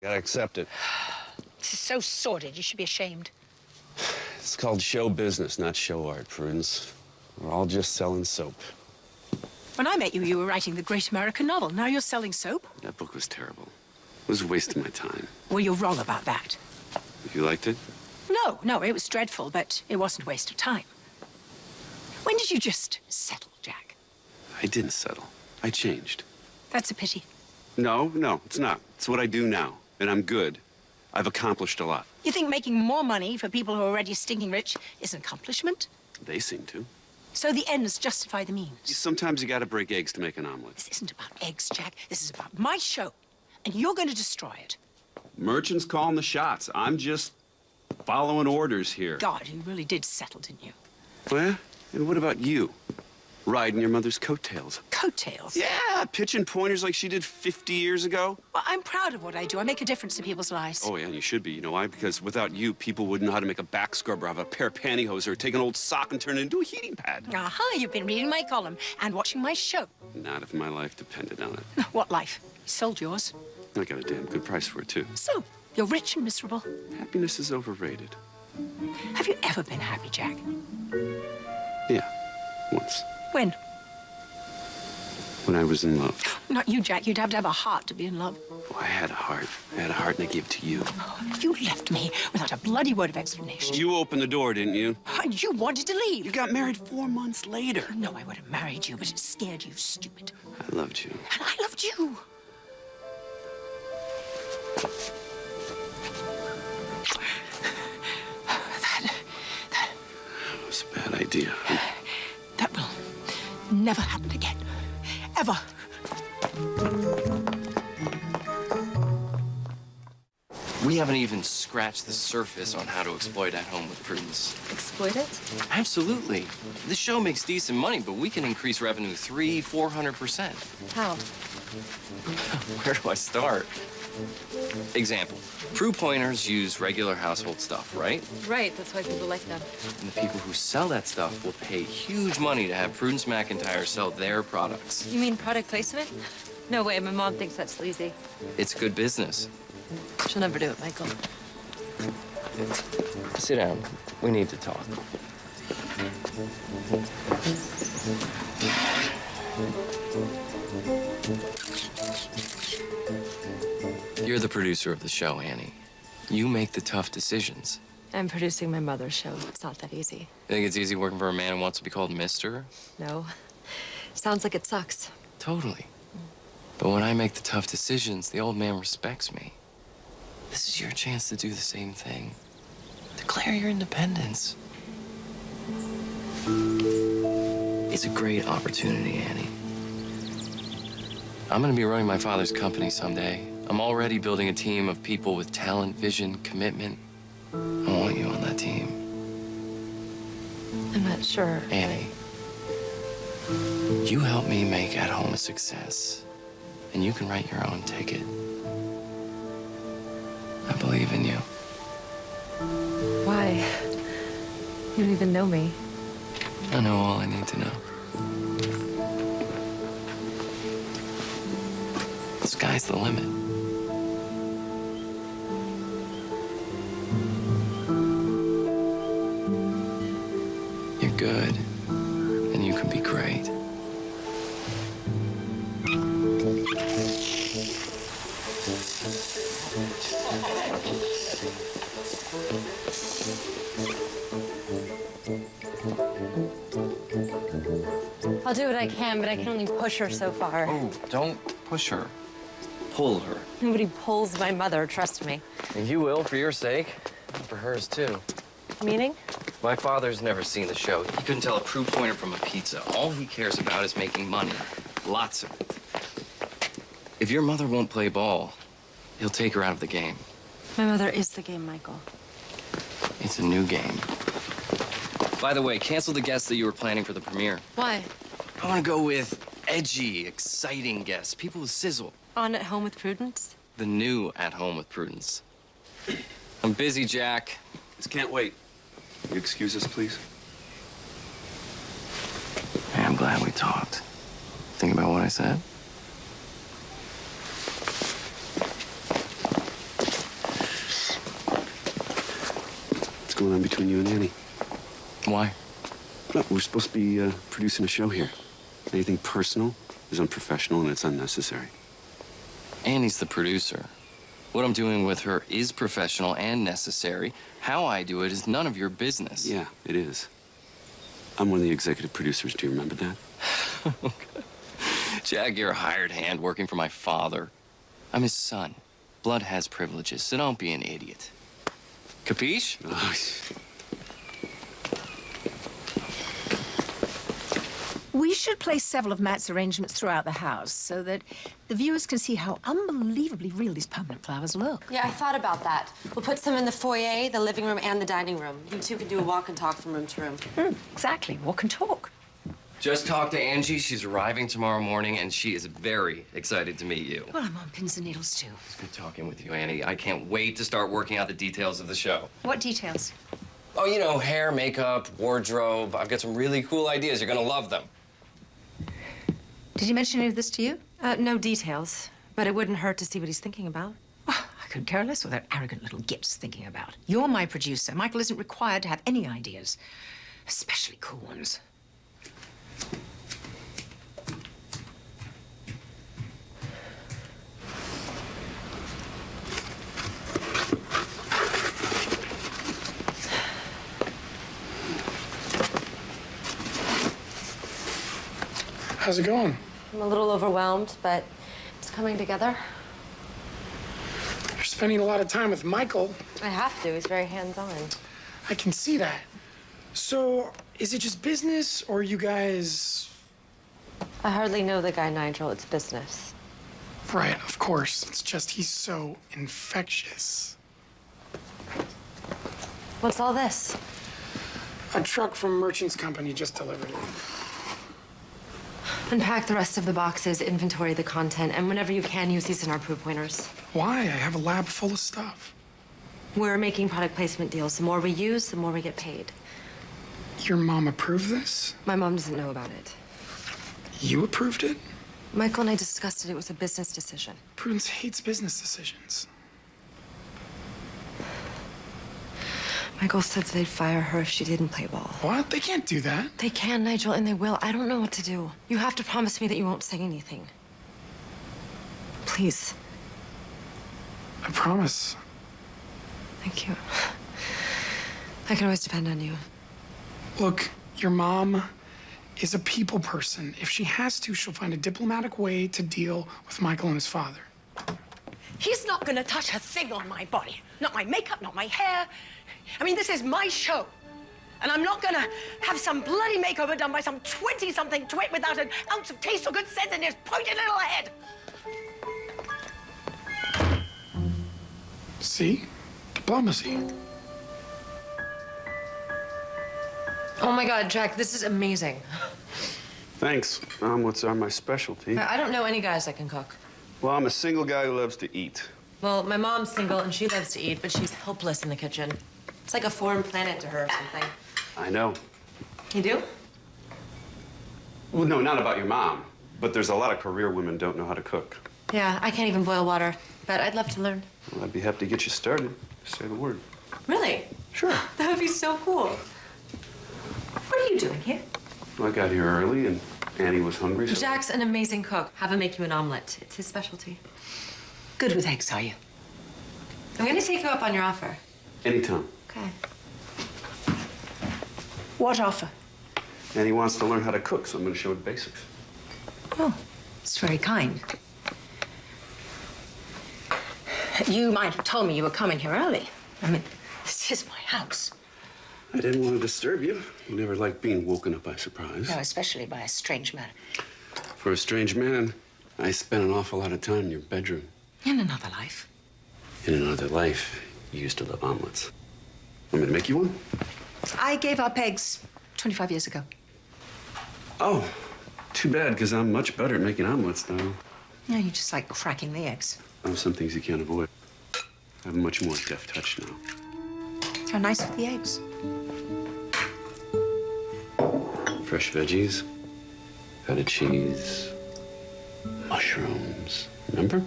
Gotta accept it. This is so sordid. You should be ashamed. It's called show business, not show art, Prudence. We're all just selling soap. When I met you, you were writing the great American novel. Now you're selling soap? That book was terrible. It was a waste of my time. Well, you're wrong about that. You liked it? No, it was dreadful, but it wasn't a waste of time. When did you just settle, Jack? I didn't settle. I changed. That's a pity. No, it's not. It's what I do now, and I'm good. I've accomplished a lot. You think making more money for people who are already stinking rich is an accomplishment? They seem to. So the ends justify the means. Sometimes you gotta break eggs to make an omelet. This isn't about eggs, Jack. This is about my show, and you're going to destroy it. Merchant's calling the shots. I'm just following orders here. God, you really did settle, didn't you? Well, and what about you? Riding your mother's coattails. Coattails? Yeah, pitching pointers like she did 50 years ago. Well, I'm proud of what I do. I make a difference in people's lives. Oh, yeah, and you should be. You know why? Because without you, people wouldn't know how to make a back scrub or have a pair of pantyhose or take an old sock and turn it into a heating pad. Aha, you've been reading my column and watching my show. Not if my life depended on it. What life? You sold yours. I got a damn good price for it, too. So, you're rich and miserable. Happiness is overrated. Have you ever been happy, Jack? Yeah, once. When? When I was in love. Not you, Jack. You'd have to have a heart to be in love. Oh, I had a heart. I had a heart and I gave it to you. You left me without a bloody word of explanation. You opened the door, didn't you? And you wanted to leave. You got married 4 months later. No, I would have married you, but it scared you, stupid. I loved you. And I loved you. That was a bad idea. That will never happen again. Ever. We haven't even scratched the surface on how to exploit At Home with Prudence. Exploit it? Absolutely. This show makes decent money, but we can increase revenue 300-400%. How? Where do I start? Example. Prue pointers use regular household stuff, right? Right, that's why people like them. And the people who sell that stuff will pay huge money to have Prudence McIntyre sell their products. You mean product placement? No way, my mom thinks that's sleazy. It's good business. She'll never do it, Michael. Sit down. We need to talk. You're the producer of the show, Annie. You make the tough decisions. I'm producing my mother's show. It's not that easy. You think it's easy working for a man who wants to be called Mister? No. Sounds like it sucks. Totally. But when I make the tough decisions, the old man respects me. This is your chance to do the same thing. Declare your independence. It's a great opportunity, Annie. I'm gonna be running my father's company someday. I'm already building a team of people with talent, vision, commitment. I want you on that team. I'm not sure. Annie, you help me make At Home a success, and you can write your own ticket. I believe in you. Why? You don't even know me. I know all I need to know. The sky's the limit. You're good, and you can be great. I'll do what I can, but I can only push her so far. Oh, don't push her. Pull her. Nobody pulls my mother, trust me. You will, for your sake. And for hers, too. Meaning? My father's never seen the show. He couldn't tell a Prue pointer from a pizza. All he cares about is making money. Lots of it. If your mother won't play ball, he'll take her out of the game. My mother is the game, Michael. It's a new game. By the way, cancel the guests that you were planning for the premiere. Why? I want to go with edgy, exciting guests. People with sizzle. On At Home with Prudence? The new At Home with Prudence. I'm busy, Jack. Just can't wait. Will you excuse us, please? Hey, I'm glad we talked. Think about what I said? going on between you and Annie? Why? No, we're supposed to be producing a show here. Anything personal is unprofessional and it's unnecessary. Annie's the producer. What I'm doing with her is professional and necessary. How I do it is none of your business. Yeah, it is. I'm one of the executive producers. Do you remember that? Okay. Jack, you're a hired hand working for my father. I'm his son. Blood has privileges, so don't be an idiot. Capiche? Oh, We should place several of Matt's arrangements throughout the house so that the viewers can see how unbelievably real these permanent flowers look. Yeah, I thought about that. We'll put some in the foyer, the living room, and the dining room. You two can do a walk and talk from room to room. Exactly. Walk and talk. Just talked to Angie. She's arriving tomorrow morning, and she is very excited to meet you. Well, I'm on pins and needles, too. It's good talking with you, Annie. I can't wait to start working out the details of the show. What details? Oh, you know, hair, makeup, wardrobe. I've got some really cool ideas. You're gonna love them. Did he mention any of this to you? No details, but it wouldn't hurt to see what he's thinking about. Well, I could care less what that arrogant little git's thinking about. You're my producer. Michael isn't required to have any ideas, especially cool ones. How's it going? I'm a little overwhelmed, but it's coming together. You're spending a lot of time with Michael. I have to. He's very hands-on. I can see that. So, is it just business, or you guys... I hardly know the guy, Nigel. It's business. Right, of course. It's just he's so infectious. What's all this? A truck from Merchant's Company just delivered it. Unpack the rest of the boxes, inventory the content, and whenever you can, use these in our proof pointers. Why? I have a lab full of stuff. We're making product placement deals. The more we use, the more we get paid. Your mom approved this? My mom doesn't know about it. You approved it? Michael and I discussed it. It was a business decision. Prudence hates business decisions. Michael said they'd fire her if she didn't play ball. What? They can't do that. They can, Nigel, and they will. I don't know what to do. You have to promise me that you won't say anything. Please. I promise. Thank you. I can always depend on you. Look, your mom is a people person. If she has to, she'll find a diplomatic way to deal with Michael and his father. He's not gonna touch a thing on my body. Not my makeup, not my hair. I mean, this is my show. And I'm not gonna have some bloody makeover done by some 20-something twit without an ounce of taste or good sense in his pointy little head. See? Diplomacy. Oh my God, Jack, this is amazing. Thanks. Omelets are my specialty. I don't know any guys that can cook. Well, I'm a single guy who loves to eat. Well, my mom's single and she loves to eat, but she's helpless in the kitchen. It's like a foreign planet to her or something. I know. You do? Well, no, not about your mom. But there's a lot of career women don't know how to cook. Yeah, I can't even boil water, but I'd love to learn. Well, I'd be happy to get you started. Say the word. Really? Sure. That would be so cool. What are you doing here? Well, I got here early and Annie was hungry, so... Jack's an amazing cook. Have him make you an omelet. It's his specialty. Good with eggs, are you? I'm gonna take you up on your offer. Anytime. Okay. What offer? Annie wants to learn how to cook, so I'm going to show her the basics. Oh, it's very kind. You might have told me you were coming here early. I mean, this is my house. I didn't want to disturb you. You never liked being woken up by surprise. No, especially by a strange man. For a strange man, I spent an awful lot of time in your bedroom. In another life. In another life, you used to love omelets. Want me to make you one? I gave up eggs 25 years ago. Oh, too bad, because I'm much better at making omelets, though. No, you just like cracking the eggs. Oh, some things you can't avoid. I have a much more deft touch now. How nice with the eggs. Fresh veggies, feta cheese, mushrooms. Remember?